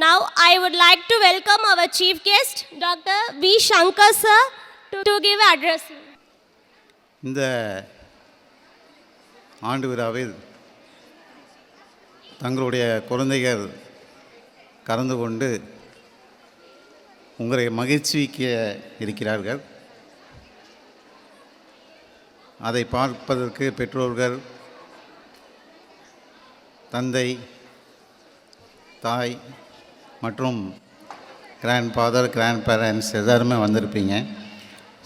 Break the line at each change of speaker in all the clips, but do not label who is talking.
Now I would like to welcome our chief guest, Dr. V. Shankar sir, to give address.
இந்த ஆண்டு விழாவில் தங்களுடைய குழந்தைகள் கலந்து கொண்டு உங்களை மகிழ்ச்சிக்க இருக்கிறார்கள். அதை பார்ப்பதற்கு பெற்றோர்கள், தந்தை, தாய் மற்றும் கிராண்ட் ஃபாதர், கிராண்ட் பேரண்ட்ஸ் எல்லாருமே வந்திருப்பீங்க.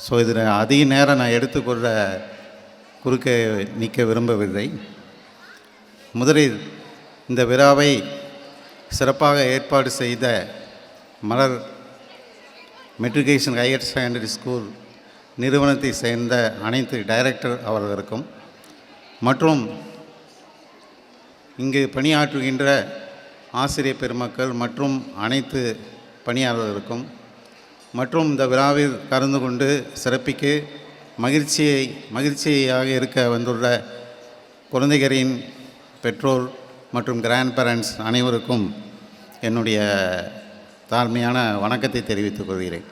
ஸோ இதில் அதிக நேரம் நான் எடுத்துக்கொள்ள குறுக்க நிற்க விரும்பவில்லை. முதலில் இந்த விழாவை சிறப்பாக ஏற்பாடு செய்த மலர் மெட்ரிகுலேஷன் ஹையர் செகண்டரி ஸ்கூல் நிறுவனத்தை சேர்ந்த அனைத்து டைரக்டர் அவர்களுக்கும் மற்றும் இங்கு பணியாற்றுகின்ற ஆசிரியர் பெருமக்கள் மற்றும் அனைத்து பணியாளர்களுக்கும் மற்றும் இந்த விழாவில் கலந்து கொண்டு சிறப்பிக்க மகிழ்ச்சியாக இருக்க வந்துள்ள குழந்தைகளின் பெற்றோர் மற்றும் கிராண்ட் பேரண்ட்ஸ் அனைவருக்கும் என்னுடைய தாழ்மையான வணக்கத்தை தெரிவித்துக் கொள்கிறேன்.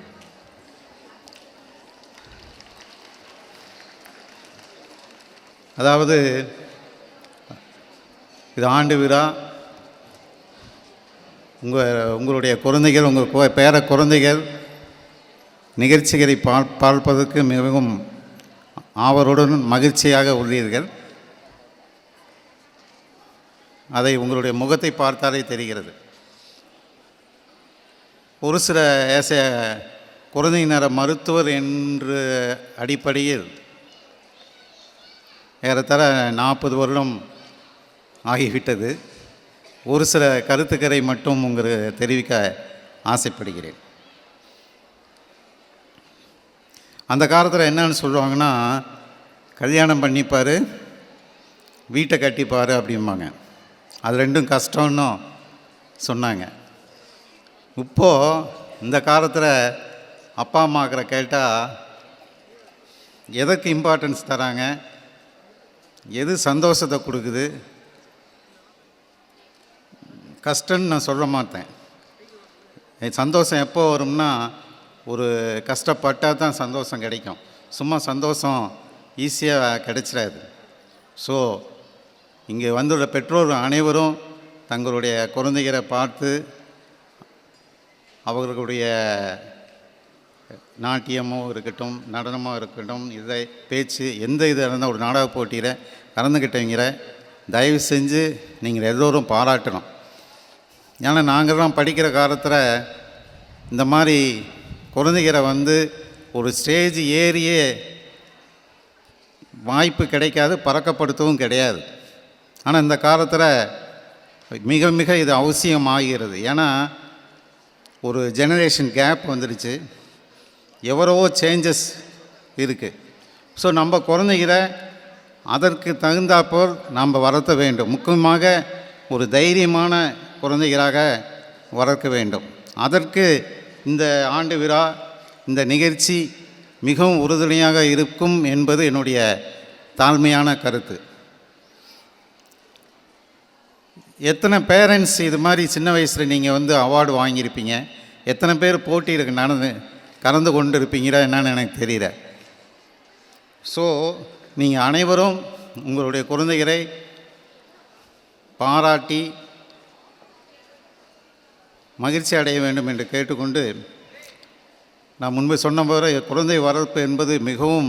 அதாவது இது ஆண்டு விழா. உங்களுடைய குழந்தைகள், உங்கள் பேர குழந்தைகள் நிகழ்ச்சிகளை பார்ப்பதற்கு மிகவும் ஆவலுடன் மகிழ்ச்சியாக உள்ளீர்கள். அதை உங்களுடைய முகத்தை பார்த்தாலே தெரிகிறது. ஒரு சில குழந்தை நல மருத்துவர் என்ற அடிப்படையில் ஏறத்தாழ 40 வருடம் ஆகிவிட்டது. ஒரு சில கருத்துக்களை மட்டும் உங்களுக்கு தெரிவிக்க ஆசைப்படுகிறேன். அந்த காலத்தில் என்னன்னு சொல்லுவாங்கன்னா, கல்யாணம் பண்ணிப்பார், வீட்டை கட்டிப்பார் அப்படிம்பாங்க. அது ரெண்டும் கஷ்டம்னு சொன்னாங்க. இப்போது இந்த காலத்தில் அப்பா அம்மாக்கிற கேட்டால் எதற்கு இம்பார்ட்டன்ஸ் தராங்க, எது சந்தோஷத்தை கொடுக்குது, கஷ்டம்னு நான் சொல்ல மாட்டேன். சந்தோஷம் எப்போ வரும்னா, ஒரு கஷ்டப்பட்டால் தான் சந்தோஷம் கிடைக்கும். சும்மா சந்தோஷம் ஈஸியாக கிடைச்சிடாது. ஸோ இங்கே வந்துள்ள பெற்றோர் அனைவரும் தங்களுடைய குழந்தைகளை பார்த்து அவர்களுடைய நாட்டியமோ இருக்கட்டும், நடனமோ இருக்கட்டும், இதை பேச்சு எந்த இது இருந்தால் ஒரு நாடக போட்டியில் கலந்துக்கிட்டவங்கிற தயவு செஞ்சு நீங்கள் எல்லோரும் பாராட்டணும். ஏன்னா நாங்கள்லாம் படிக்கிற காலத்தில் இந்த மாதிரி குழந்தைகளை ஒரு ஸ்டேஜ் ஏறியே வாய்ப்பு கிடைக்காது, பறக்கப்படுத்தவும் கிடையாது. ஆனால் இந்த காலத்தில் மிக மிக இது அவசியமாகிறது. ஏன்னா ஒரு ஜெனரேஷன் கேப் வந்துடுச்சு, எவ்வளவோ சேஞ்சஸ் இருக்குது. ஸோ நம்ம குழந்தைகளை அதற்கு தகுந்தாப்போல் நாம் வளர்த்த வேண்டும். முக்கியமாக ஒரு தைரியமான குழந்தைகளாக வளர்க்க வேண்டும். அதற்கு இந்த ஆண்டு விழா, இந்த நிகழ்ச்சி மிகவும் உறுதுணையாக இருக்கும் என்பது என்னுடைய தாழ்மையான கருத்து. எத்தனை பேரண்ட்ஸ் இது மாதிரி சின்ன வயசில் நீங்கள் அவார்டு வாங்கியிருப்பீங்க, எத்தனை பேர் போட்டியில் கலந்து கொண்டு இருப்பீங்களா என்னன்னு எனக்கு தெரியல. ஸோ நீங்கள் அனைவரும் உங்களுடைய குழந்தைகளை பாராட்டி மகிழ்ச்சி அடைய வேண்டும் என்று கேட்டுக்கொண்டு, நான் முன்பு சொன்ன போது குழந்தை வளர்ப்பு என்பது மிகவும்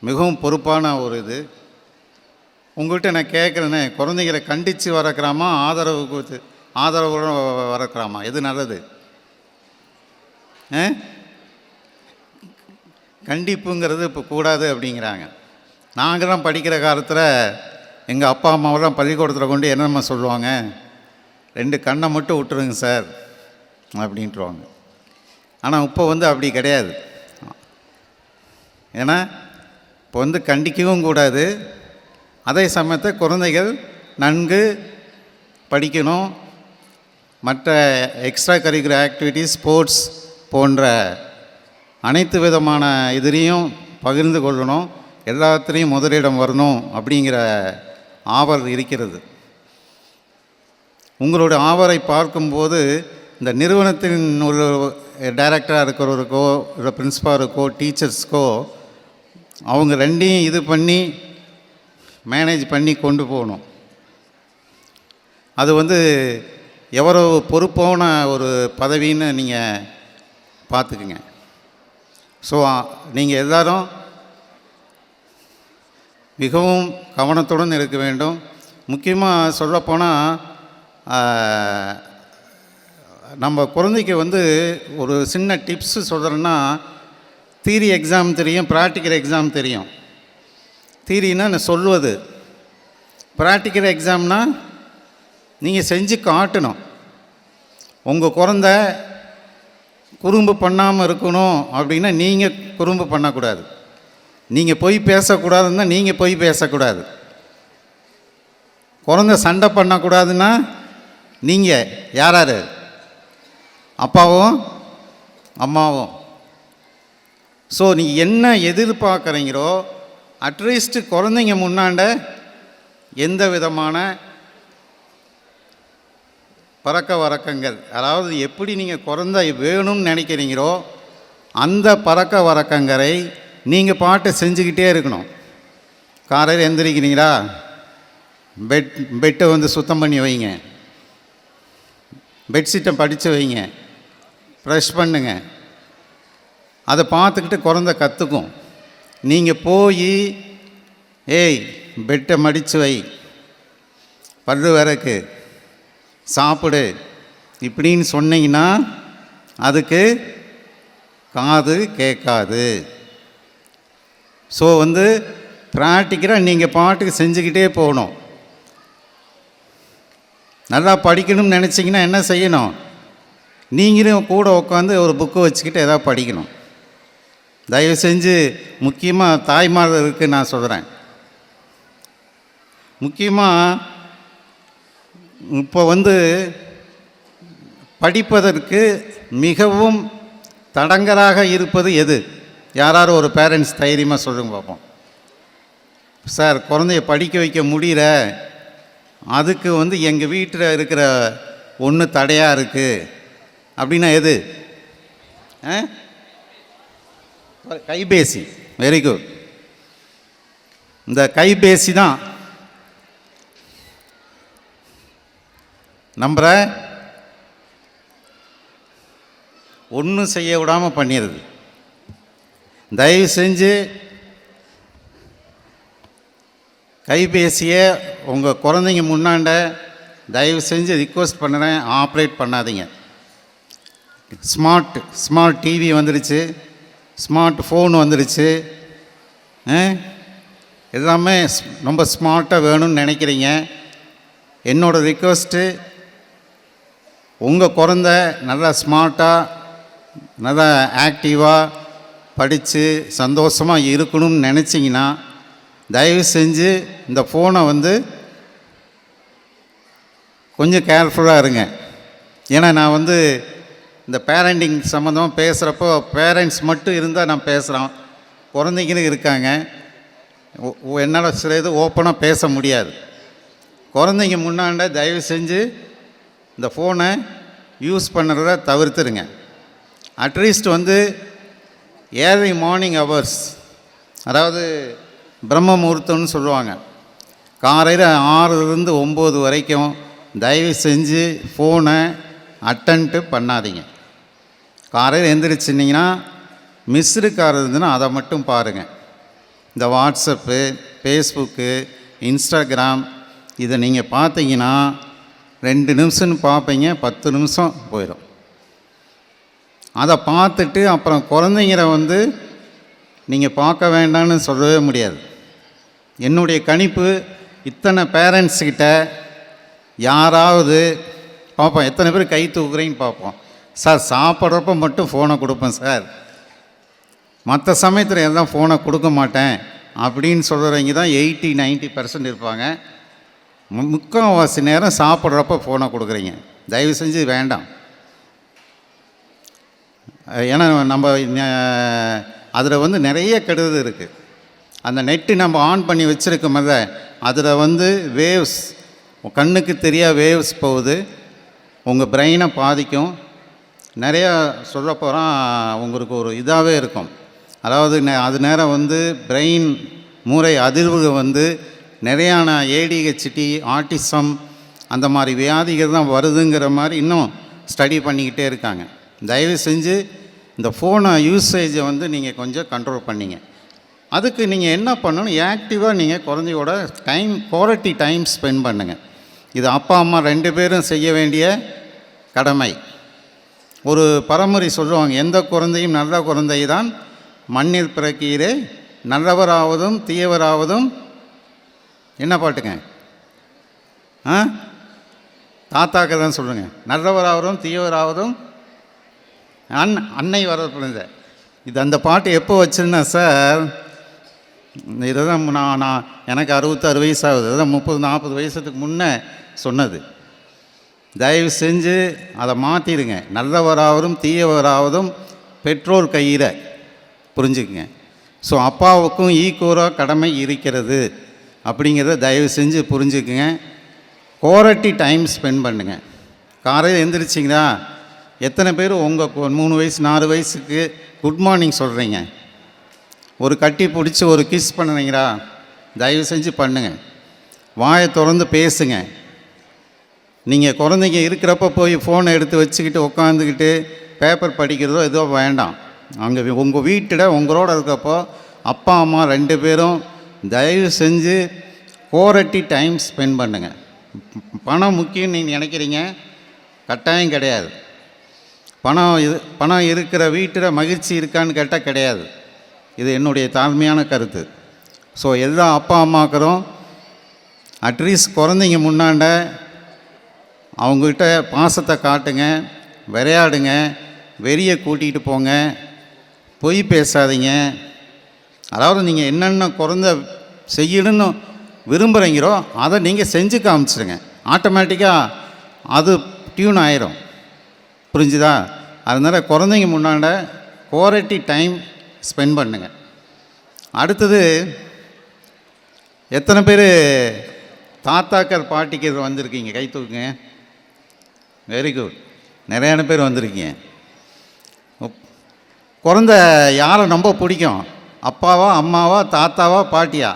மிகவும் பொறுப்பான ஒரு இது. உங்கள்கிட்ட நான் கேட்குறேன்னே, குழந்தைகளை கண்டித்து வளர்க்குறாமா, ஆதரவுடன் வளர்க்குறாமா, எது நல்லது? கண்டிப்புங்கிறது இப்போ கூடாது அப்படிங்கிறாங்க. நாங்கள்லாம் படிக்கிற காலத்தில் எங்கள் அப்பா அம்மாவெல்லாம் பள்ளிக்கூடத்தில் கொண்டு என்னென்ன சொல்லுவாங்க, 2 கண்ணை மட்டும் விட்டுருங்க சார் அப்படின்ட்டுருவாங்க. ஆனால் இப்போ அப்படி கிடையாது. ஏன்னா இப்போ கண்டிக்கவும் கூடாது, அதே சமயத்தை குழந்தைகள் நன்கு படிக்கணும், மற்ற எக்ஸ்ட்ரா கரிக்குலர் ஆக்டிவிட்டீஸ், ஸ்போர்ட்ஸ் போன்ற அனைத்து விதமான இதுலேயும் பகிர்ந்து கொள்ளணும், எல்லாத்துலேயும் முதலிடம் வரணும் அப்படிங்கிற ஆவல் இருக்கிறது. உங்களுடைய ஆவரை பார்க்கும்போது இந்த நிறுவனத்தின் ஒரு டைரக்டராக இருக்கிறவருக்கோ இல்லை பிரின்ஸ்பாலுக்கோ டீச்சர்ஸ்க்கோ அவங்க ரெண்டையும் இது பண்ணி மேனேஜ் பண்ணி கொண்டு போகணும். அது வந்து எவ்வளோ பொறுப்பான ஒரு பதவின்னு நீங்கள் பார்த்துக்குங்க. ஸோ நீங்கள் எல்லோரும் மிகவும் கவனத்துடன் இருக்க வேண்டும். முக்கியமாக சொல்லப்போனால் நம்ம குழந்தைக்கு வந்து ஒரு சின்ன டிப்ஸு சொல்கிறேன்னா, தியரி எக்ஸாம் தெரியும், ப்ராக்டிக்கல் எக்ஸாம் தெரியும். தியரின்னா நான் சொல்லுவது, ப்ராக்டிக்கல் எக்ஸாம்னா நீங்கள் செஞ்சு காட்டணும். உங்கள் குழந்த குறும்பு பண்ணாமல் இருக்கணும் அப்படின்னா நீங்கள் குறும்பு பண்ணக்கூடாது. நீங்கள் பொய் பேசக்கூடாதுன்னா நீங்கள் பொய் பேசக்கூடாது. குழந்த சண்டை பண்ணக்கூடாதுன்னா நீங்கள் யார் அப்பாவும் அம்மாவும். ஸோ நீங்கள் என்ன எதிர்பார்க்குறீங்களோ அட்லீஸ்ட்டு குழந்தைங்க முன்னாண்ட எந்த விதமான பழக்க வழக்கங்கள், அதாவது எப்படி நீங்கள் குழந்தை வேணும்னு நினைக்கிறீங்களோ அந்த பழக்க வழக்கங்களை நீங்கள் பாட்டு செஞ்சுக்கிட்டே இருக்கணும். காலையில் எந்திரிக்கிறீங்களா, பெட்டை வந்து சுத்தம் பண்ணி வைங்க, பெட்ஷீட்டை படித்து வைங்க, ப்ரெஷ் பண்ணுங்க. அதை பார்த்துக்கிட்டு குழந்தை கற்றுக்கும். நீங்கள் போய் ஏய் பெட்டை மடித்து வை, பல்லு விளக்கு, சாப்பிடு இப்படின்னு சொன்னீங்கன்னா அதுக்கு காது கேட்காது. ஸோ வந்து ப்ராக்டிக்கலாக நீங்கள் பாட்டுக்கு செஞ்சுக்கிட்டே போகணும். நல்லா படிக்கணும்னு நினச்சிங்கன்னா என்ன செய்யணும், நீங்களும் கூட உட்காந்து ஒரு புக்கு வச்சுக்கிட்டு எதாவது படிக்கணும். தயவு செஞ்சு முக்கியமாக தாய்மார்களுக்கு நான் சொல்கிறேன். முக்கியமாக இப்போ வந்து படிப்பதற்கு மிகவும் தடங்கலாக இருப்பது எது? யாராவது ஒரு பேரண்ட்ஸ் தைரியமாக சொல்லுங்க பார்ப்போம். சார் குழந்தைய படிக்க வைக்க முடியல, அதுக்கு வந்து எங்கள் வீட்டில் இருக்கிற ஒன்று தடையாக இருக்குது அப்படின்னா எது? கைபேசி. Very good. இந்த கைபேசி தான் நம்மளை ஒன்றும் செய்ய விடாமல் பண்ணிடுது. தயவு செஞ்சு கைபேசியை உங்கள் குழந்தைங்க முன்னாண்ட தயவு செஞ்சு ரிக்வெஸ்ட் பண்ணுறேன், ஆப்ரேட் பண்ணாதீங்க. ஸ்மார்ட் டிவி வந்துடுச்சு, ஸ்மார்ட் ஃபோன் வந்துடுச்சு, எல்லாமே ரொம்ப ஸ்மார்ட்டாக வேணும்னு நினைக்கிறீங்க. என்னோடய ரிக்வெஸ்ட்டு, உங்கள் குழந்த நல்லா ஸ்மார்ட்டாக நல்லா ஆக்டிவாக படித்து சந்தோஷமாக இருக்கணும்னு நினச்சிங்கன்னா தயவு செஞ்சு இந்த ஃபோனை வந்து கொஞ்சம் கேர்ஃபுல்லாக இருங்க. ஏன்னா நான் வந்து இந்த பேரண்டிங் சம்மந்தமாக பேசுகிறப்போ பேரண்ட்ஸ் மட்டும் இருந்தால் நான் பேசுகிறோம், குழந்தைங்களும் இருக்காங்க. என்னால் சில இது ஓப்பனாக பேச முடியாது. குழந்தைங்க முன்னாண்ட தயவு செஞ்சு இந்த ஃபோனை யூஸ் பண்ணுறத தவிர்த்துருங்க. அட்லீஸ்ட் வந்து ஏர்லி மார்னிங் ஹவர்ஸ், அதாவது பிரம்ம முகூர்த்தம்னு சொல்லுவாங்க, காலையில் 6லேருந்து 9 வரைக்கும் தயவு செஞ்சு ஃபோனை அட்டன்ட்டு பண்ணாதீங்க. காலையில் எழுந்திரிச்சிட்டிங்கன்னா மிஸ்டு கார் இருந்துன்னா அதை மட்டும் பாருங்கள். இந்த வாட்ஸ்அப்பு, ஃபேஸ்புக்கு, இன்ஸ்டாகிராம் இதை நீங்கள் பார்த்தீங்கன்னா 2 நிமிஷம்னு பார்ப்பீங்க, 10 நிமிஷம் போயிடும். அதை பார்த்துட்டு அப்புறம் குழந்தைங்கள வந்து நீங்கள் பார்க்க வேண்டாம்னு சொல்லவே முடியாது. என்னுடைய கணிப்பு, இத்தனை பேரண்ட்ஸ்கிட்ட யாராவது பார்ப்போம், எத்தனை பேர் கை தூக்குறீங்கன்னு பார்ப்போம். சார் சாப்பிட்றப்ப மட்டும் ஃபோனை கொடுப்பேன் சார், மற்ற சமயத்தில் எல்லாம் ஃபோனை கொடுக்க மாட்டேன் அப்படின்னு சொல்கிறவங்க தான் 80-90% இருப்பாங்க. முக்கால்வாசி நேரம் சாப்பிட்றப்ப ஃபோனை கொடுக்குறீங்க. தயவு செஞ்சு வேண்டாம். ஏன்னா நம்ம அதில் வந்து நிறைய கெடுதல் இருக்குது. அந்த நெட்டு நம்ம ஆன் பண்ணி வச்சுருக்கோம்ல, அதில் வந்து வேவ்ஸ் கண்ணுக்கு தெரியா வேவ்ஸ் போகுது, உங்கள் பிரெயினை பாதிக்கும். நிறையா சொல்ல போகிறான் உங்களுக்கு ஒரு இதாகவே இருக்கும். அதாவது அது நேரம் வந்து பிரெயின் மூளை அதிர்வுகள் வந்து நிறையான ஏடிஹெச்டி, ஆட்டிசம் அந்த மாதிரி வியாதிகள் தான் வருதுங்கிற மாதிரி இன்னும் ஸ்டடி பண்ணிக்கிட்டே இருக்காங்க. தயவு செஞ்சு இந்த ஃபோனை யூசேஜை வந்து நீங்கள் கொஞ்சம் கண்ட்ரோல் பண்ணிங்க. அதுக்கு நீங்கள் என்ன பண்ணணும், ஆக்டிவாக நீங்கள் குழந்தையோட குவாலிட்டி டைம் ஸ்பெண்ட் பண்ணுங்கள். இது அப்பா அம்மா 2 பேரும் செய்ய வேண்டிய கடமை. ஒரு பரமுறை சொல்லுவாங்க, எந்த குழந்தையும் நல்ல குழந்தை தான் மண்ணில் பிறக்கீரே, நல்லவராவதும் தீயவராவதும் என்ன பாட்டுங்க தாத்தாக்க தான் சொல்லுங்கள், நல்லவராவதும் தீயவராவதும் அன்னை வர குழந்தை. இது அந்த பாட்டு எப்போ வச்சுருந்தா சார், இதை தான் நான் எனக்கு 66 வயசு ஆகுது, அதுதான் 30-40 வயசுக்கு முன்னே சொன்னது. தயவு செஞ்சு அதை மாற்றிடுங்க. நல்லவராவதும் தீயவராவதும் பெற்றோர் கையில், புரிஞ்சுக்குங்க. ஸோ அப்பாவுக்கும் ஈக்குவலாக கடமை இருக்கிறது அப்படிங்கிறத தயவு செஞ்சு புரிஞ்சுக்குங்க. குவாலிட்டி டைம் ஸ்பெண்ட் பண்ணுங்கள். காலையில் எழுந்திரிச்சிங்களா, எத்தனை பேர் உங்கள் 3 வயசு 4 வயசுக்கு குட் மார்னிங் சொல்கிறீங்க? ஒரு கட்டி பிடிச்சி ஒரு கிஸ் பண்ணுறீங்களா? தயவு செஞ்சு பண்ணுங்கள். வாயை திறந்து பேசுங்க. நீங்கள் குழந்தைங்க இருக்கிறப்ப போய் ஃபோனை எடுத்து வச்சுக்கிட்டு உட்காந்துக்கிட்டு பேப்பர் படிக்கிறதோ ஏதோ வேண்டாம். அங்கே உங்கள் வீட்டில் உங்களோட இருக்கப்போ அப்பா அம்மா 2 பேரும் தயவு செஞ்சு குவாலிட்டி டைம் ஸ்பெண்ட் பண்ணுங்கள். பணம் முக்கியம் நீங்கள் நினைக்கிறீங்க, கட்டாயம் கிடையாது. பணம் இருக்கிற வீட்டில் மகிழ்ச்சி இருக்கான்னு கேட்டால் கிடையாது. இது என்னுடைய தாழ்மையான கருத்து. ஸோ எல்லா அப்பா அம்மாக்களும் அட்லீஸ்ட் குழந்தைங்க முன்னாண்ட அவங்கக்கிட்ட பாசத்தை காட்டுங்க, விளையாடுங்க, வெறியை கூட்டிகிட்டு போங்க, பொய் பேசாதீங்க. அதாவது நீங்கள் என்னென்ன குழந்தை செய்யணும்னு விரும்புகிறீங்களோ அதை நீங்கள் செஞ்சு காமிச்சிடுங்க. ஆட்டோமேட்டிக்காக அது டியூன் ஆயிரும். புரிஞ்சுதா? அதனால் குழந்தைங்க முன்னாண்ட குவாலிட்டி டைம் ஸ்பெண்ட் பண்ணுங்கள். அடுத்தது, எத்தனை பேர் தாத்தாக்கள் பாட்டிக்கள் வந்திருக்கீங்க? கை தூக்குங்க. வெரி குட், நிறையான பேர் வந்திருக்கீங்க. குழந்த யாரை ரொம்ப பிடிக்கும்? அப்பாவா, அம்மாவா, தாத்தாவா, பாட்டியா?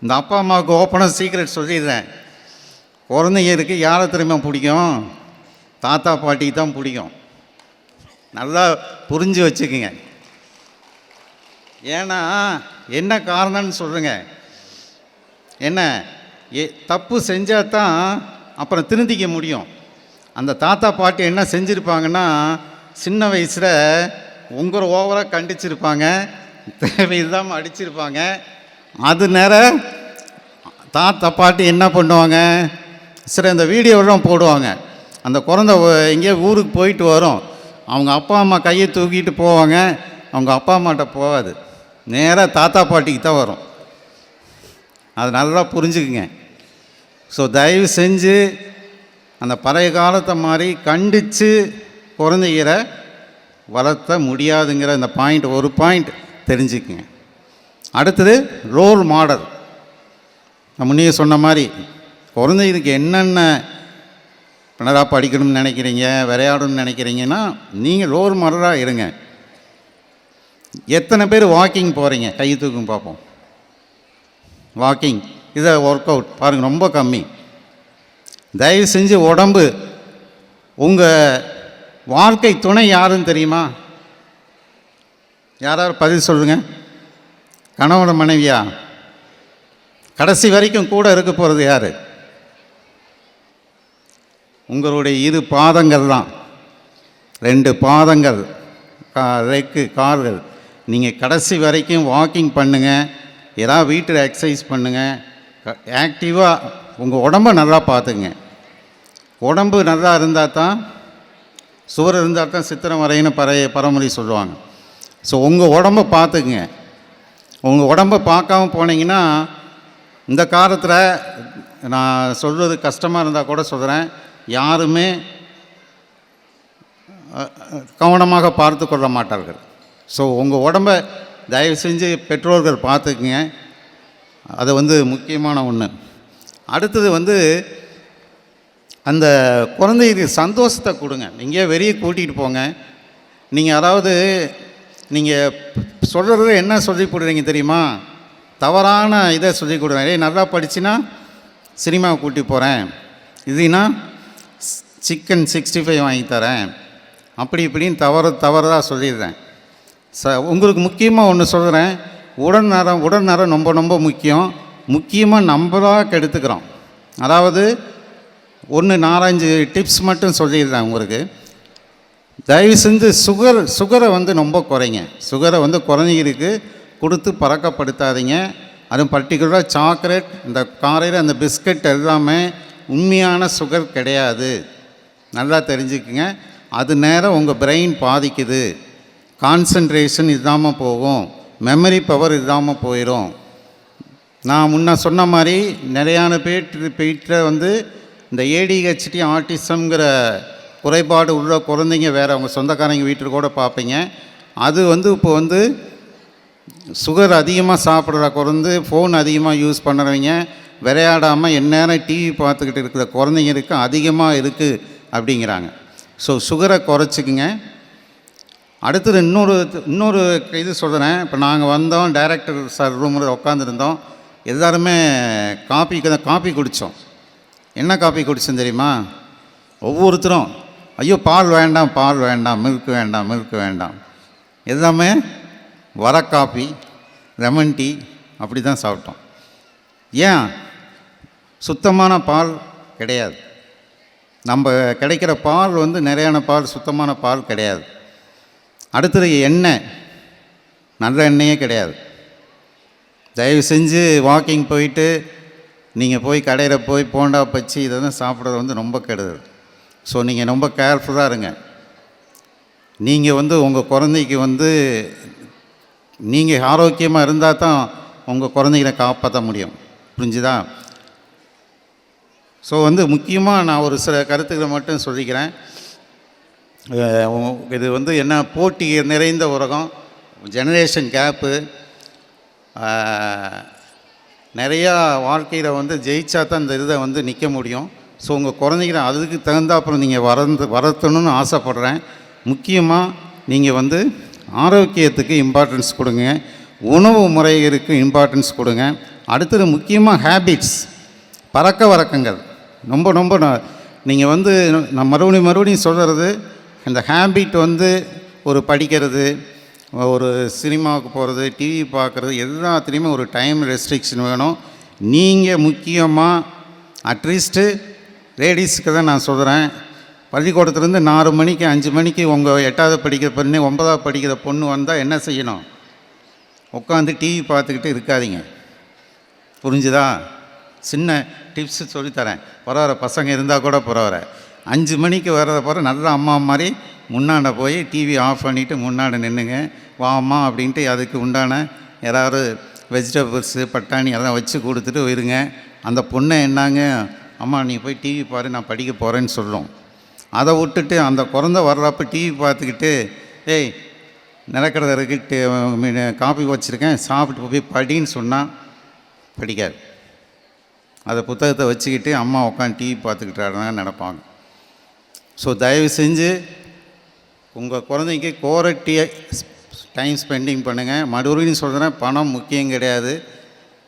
இந்த அப்பா அம்மாவுக்கு ஓப்பனாக சீக்ரெட் சொல்லிடுறேன். குழந்தைங்க இருக்குது, யாரை திரும்ப பிடிக்கும்? தாத்தா பாட்டிக்கு தான் பிடிக்கும். நல்லா புரிஞ்சு வச்சுக்குங்க. ஏன்னா என்ன காரணம்னு சொல்லுங்க. என்ன தப்பு செஞ்சால் தான் அப்புறம் திருந்திக்க முடியும். அந்த தாத்தா பாட்டி என்ன செஞ்சுருப்பாங்கன்னா, சின்ன வயசில் உங்களை ஓவராக கண்டிச்சிருப்பாங்க, தேவையில்லாமல் அடிச்சிருப்பாங்க. அது நேரம் தாத்தா பாட்டி என்ன பண்ணுவாங்க, சரி இந்த வீடியோலாம் போடுவாங்க. அந்த குழந்தை எங்கேயோ ஊருக்கு போயிட்டு வரும், அவங்க அப்பா அம்மா கையை தூக்கிட்டு போவாங்க, அவங்க அப்பா அம்மாட்ட போகாது, நேராக தாத்தா பாட்டிக்கு தான் வரும். அது நல்லா புரிஞ்சுக்குங்க. ஸோ தயவு செஞ்சு அந்த பழைய காலத்தை மாதிரி கண்டித்து குழந்தைகளை வளர்த்த முடியாதுங்கிற இந்த ஒரு பாயிண்ட் தெரிஞ்சுக்குங்க. அடுத்தது ரோல் மாடல். நான் முன்னே சொன்ன மாதிரி குழந்தைகளுக்கு என்னென்ன நல்லா படிக்கணும்னு நினைக்கிறீங்க, விளையாடணும்னு நினைக்கிறீங்கன்னா நீங்கள் ரோல் மாடலாக இருங்க. எத்தனை பேர் வாக்கிங் போகிறீங்க? கை தூக்கும் பார்ப்போம். வாக்கிங் இதை ஒர்க் அவுட் பாருங்கள், ரொம்ப கம்மி. தயவு செஞ்சு உடம்பு, உங்கள் வாழ்க்கை துணை யாருன்னு தெரியுமா? யாராவது பதில் சொல்லுங்கள். கணவன மனைவியா? கடைசி வரைக்கும் கூட இருக்க போகிறது யார்? உங்களுடைய 2 பாதங்கள் தான். 2 பாதங்கள், ரெக்கு, கால்கள். நீங்கள் கடைசி வரைக்கும் வாக்கிங் பண்ணுங்கள், ஏதாவது வீட்டில் எக்ஸசைஸ் பண்ணுங்கள், ஆக்டிவாக உங்கள் உடம்பை நல்லா பார்த்துங்க. உடம்பு நல்லா இருந்தால் தான், சுவர் இருந்தால் தான் சித்திரம் வரையின்னு பரமுறை சொல்லுவாங்க. ஸோ உங்கள் உடம்பை பார்த்துக்குங்க. உங்கள் உடம்பை பார்க்காம போனீங்கன்னா, இந்த காலத்தில் நான் சொல்வது கஷ்டமாக இருந்தால் கூட சொல்கிறேன், யாருமே கவனமாக பார்த்து கொள்ள மாட்டார்கள். ஸோ உங்கள் உடம்பை தயவு செஞ்சு பெற்றோர்கள் பார்த்துக்குங்க. அது வந்து முக்கியமான ஒன்று. அடுத்தது வந்து அந்த குழந்தைக்கு சந்தோஷத்தை கொடுங்க. நீங்கள் வெளியே கூட்டிகிட்டு போங்க. நீங்கள் அதாவது நீங்கள் சொல்கிறது என்ன சொல்லி கொடுறீங்க தெரியுமா? தவறான இதை சொல்லி கொடுங்க. நல்லா படிச்சுன்னா சினிமாவை கூட்டி போகிறேன், இதுனா சிக்கன் 65 வாங்கி தரேன், அப்படி இப்படின்னு தவறுதாக சொல்லிடுறேன். உங்களுக்கு முக்கியமாக ஒன்று சொல்கிறேன், உடல்நலம் ரொம்ப ரொம்ப முக்கியமாக நம்மளாக கெடுத்துக்கிறோம். அதாவது 4-5 டிப்ஸ் மட்டும் சொல்லிடுறேன் உங்களுக்கு. தயவு செஞ்சு சுகரை வந்து ரொம்ப குறைங்க. சுகரை வந்து குழந்தைங்களுக்கு கொடுத்து பழக்கப்படுத்தாதீங்க. அதுவும் பர்டிகுலராக சாக்லேட், இந்த காலையில் அந்த பிஸ்கட் எல்லாமே உண்மையான சுகர் கிடையாது. நல்லா தெரிஞ்சுக்குங்க. அது நேரம் உங்கள் பிரெயின் பாதிக்குது, கான்சன்ட்ரேஷன் இல்லாமல் போகும், மெமரி பவர் இல்லாமல் போயிடும். நான் முன்ன சொன்ன மாதிரி நிறையான பேர்கிட்ட வந்து இந்த ADHD ஆட்டிசம்ங்கிற குறைபாடு உள்ள குழந்தைங்க வேறு அவங்க சொந்தக்காரங்க வீட்டில் கூட பார்ப்பீங்க. அது வந்து இப்போ வந்து சுகர் அதிகமாக சாப்பிட்ற குழந்தை, ஃபோன் அதிகமாக யூஸ் பண்ணுறவங்க, விளையாடாமல் எந்நேரம் டிவி பார்த்துக்கிட்டு இருக்கிற குழந்தைங்களுக்கு அதிகமாக இருக்குது அப்படிங்கிறாங்க. ஸோ சுகரை குறைச்சிக்குங்க. அடுத்தது இன்னொரு இது சொல்கிறேன். இப்போ நாங்கள் வந்தோம், டைரக்டர் சார் ரூமில் உட்காந்துருந்தோம், எல்லோருமே காப்பி குடித்தோம். என்ன காப்பி குடித்தோம் தெரியுமா? ஒவ்வொருத்தரும் ஐயோ பால் வேண்டாம், மில்க் வேண்டாம், எல்லாமே வர காப்பி, லெமன் டீ அப்படி தான் சாப்பிட்டோம். ஏன்? சுத்தமான பால் கிடையாது. நம்ம கிடைக்கிற பால் வந்து நிறையான பால், சுத்தமான பால் கிடையாது. அடுத்தது எண்ணெய், நல்ல எண்ணெயே கிடையாது. தயவு செஞ்சு வாக்கிங் போயிட்டு நீங்கள் போய் கடையில் போய் போண்டா பச்சி இதெல்லாம் சாப்பிட்றது வந்து ரொம்ப கெடுதல். ஸோ நீங்கள் ரொம்ப கேர்ஃபுல்லாக இருங்க. நீங்கள் வந்து உங்கள் குழந்தைக்கு வந்து நீங்கள் ஆரோக்கியமாக இருந்தால் தான் உங்கள் குழந்தைகளை காப்பாற்ற முடியும். புரிஞ்சுதா? ஸோ வந்து முக்கியமாக நான் ஒரு சில கருத்துக்களை மட்டும் சொல்லிக்கிறேன். இது வந்து என்ன, போட்டி நிறைந்த உலகம், ஜெனரேஷன் கேப்பு, நிறையா வாழ்க்கையில் வந்து ஜெயிச்சா தான் இந்த இதை வந்து நிற்க முடியும். ஸோ உங்கள் குழந்தைகளை அதுக்கு தகுந்தாப்புறம் நீங்கள் வளர்த்தணும்னு ஆசைப்பட்றேன். முக்கியமாக நீங்கள் வந்து ஆரோக்கியத்துக்கு இம்பார்ட்டன்ஸ் கொடுங்க, உணவு முறைகளுக்கு இம்பார்ட்டன்ஸ் கொடுங்க. அடுத்தது முக்கியமாக ஹேபிட்ஸ், பழக்க வழக்கங்கள் ரொம்ப நீங்கள் வந்து நான் மறுபடியும் சொல்கிறது, இந்த ஹேபிட் வந்து ஒரு படிக்கிறது, ஒரு சினிமாவுக்கு போகிறது, டிவி பார்க்குறது, எல்லாத்துலேயுமே ஒரு டைம் ரெஸ்ட்ரிக்ஷன் வேணும். நீங்கள் முக்கியமாக அட்லீஸ்ட்டு லேடிஸுக்கு தான் நான் சொல்கிறேன், பள்ளிக்கூடத்துலேருந்து 4 மணிக்கு 5 மணிக்கு உங்கள் 8வது படிக்கிற பொண்ணு 9வது படிக்கிற பொண்ணு வந்தால் என்ன செய்யணும்? உட்காந்து டிவி பார்த்துக்கிட்டு இருக்காதீங்க. புரிஞ்சுதா? சின்ன டிப்ஸு சொல்லித்தரேன். பரவாயில்ல, பசங்க இருந்தால் கூட பரவாயில்ல. 5 மணிக்கு வர்றத பிறகு நல்ல அம்மா மாதிரி முன்னாண்ட போய் டிவி ஆஃப் பண்ணிவிட்டு முன்னாடி நின்றுங்க. வாம்மா அப்படின்ட்டு அதுக்கு உண்டான யாராவது வெஜிடபிள்ஸு, பட்டாணி அதெல்லாம் வச்சு கொடுத்துட்டு இருங்க. அந்த பொண்ணை என்னாங்க, அம்மா நீ போய் டிவி பாரு, நான் படிக்க போகிறேன்னு சொல்லும். அதை விட்டுட்டு அந்த குழந்த வர்றப்போ டிவி பார்த்துக்கிட்டு ஏய் நடக்கிறத இருக்கு, காப்பி வச்சுருக்கேன் சாப்பிட்டு போய் படின்னு சொன்னால் படிக்காது. அதை புத்தகத்தை வச்சுக்கிட்டு அம்மா உட்காந்து டிவி பார்த்துக்கிட்டாருன்னா நினைப்பாங்க. ஸோ தயவு செஞ்சு உங்கள் குழந்தைக்கு குவாலிட்டியை டைம் ஸ்பெண்டிங் பண்ணுங்கள். மறுபடியும் சொல்கிறேன், பணம் முக்கியம் கிடையாது.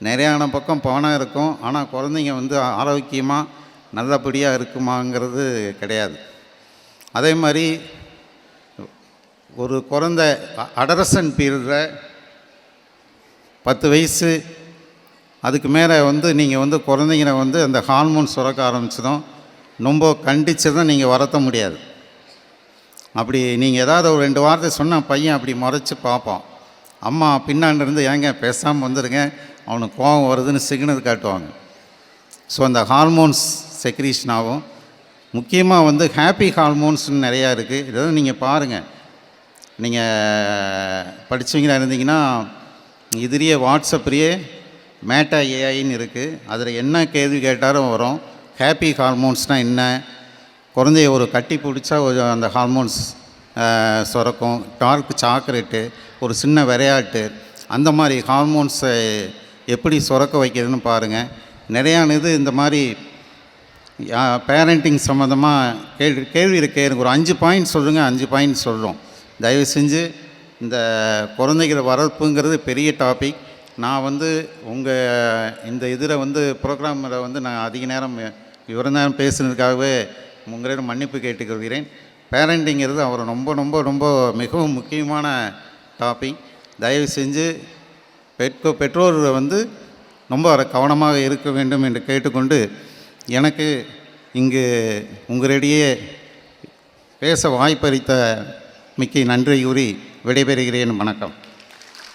நிறையான பக்கம் பணம் இருக்கும், ஆனால் குழந்தைங்க வந்து ஆரோக்கியமாக நல்லபடியாக இருக்குமாங்கிறது கிடையாது. அதே மாதிரி ஒரு குழந்த அடரசன் பீரியடில் 10 வயசு அதுக்கு மேலே வந்து நீங்கள் வந்து குழந்தைங்கள வந்து அந்த ஹார்மோன் சுரக்க ஆரம்பிச்சதும் ரொம்ப கண்டித்து தான் நீங்கள் வளர்த்த முடியாது. அப்படி நீங்கள் ஏதாவது ஒரு 2 வார்த்தை சொன்னால் பையன் அப்படி முறைச்சி பார்ப்பான். அம்மா பின்னாண்டிருந்து ஏங்க பேசாமல் வந்துடுங்க, அவனுக்கு கோபம் வருதுன்னு சிக்னல் காட்டுவாங்க. ஸோ அந்த ஹார்மோன்ஸ் செக்ரீஷன் ஆகும். முக்கியமாக வந்து ஹாப்பி ஹார்மோன்ஸ்னு நிறையா இருக்குது. இதெல்லாம் நீங்கள் பாருங்கள். நீங்கள் படித்தவங்களாக இருந்தீங்கன்னா இதுலேயே வாட்ஸ்அப்லேயே மேட்டா ஏஐன்னு இருக்குது. அதில் என்ன கேள்வி கேட்டாலும் வரும். ஹாப்பி ஹார்மோன்ஸ்னால் என்ன, குழந்தைய ஒரு கட்டி பிடிச்சா அந்த ஹார்மோன்ஸ் சுரக்கும், டார்க் சாக்லேட்டு, ஒரு சின்ன விளையாட்டு, அந்த மாதிரி ஹார்மோன்ஸை எப்படி சுரக்க வைக்கிறதுன்னு பாருங்கள். நிறையா இது இந்த மாதிரி பேரண்டிங் சம்மந்தமாக கேள்வி கேளுங்க. ஒரு 5 பாயிண்ட் சொல்லுங்கள், 5 பாயிண்ட் சொல்கிறோம். தயவு செஞ்சு இந்த குழந்தைகளை வளர்ப்புங்கிறது பெரிய டாபிக். நான் உங்கள் இந்த இதில் ப்ரோக்ராமில் நான் அதிக நேரம் இவ்வளோ நேரம் பேசுனதுக்காகவே உங்களிடம் மன்னிப்பு கேட்டுக்கொள்கிறேன். பேரண்டிங்கிறது அவர் ரொம்ப ரொம்ப ரொம்ப மிகவும் முக்கியமான டாபிக். தயவு செஞ்சு பெற்றோர் ரொம்ப கவனமாக இருக்க வேண்டும் என்று கேட்டுக்கொண்டு, எனக்கு இங்கு உங்களிடையே பேச வாய்ப்பளித்த மிக்க நன்றி கூறி விடைபெறுகிறேன். வணக்கம்.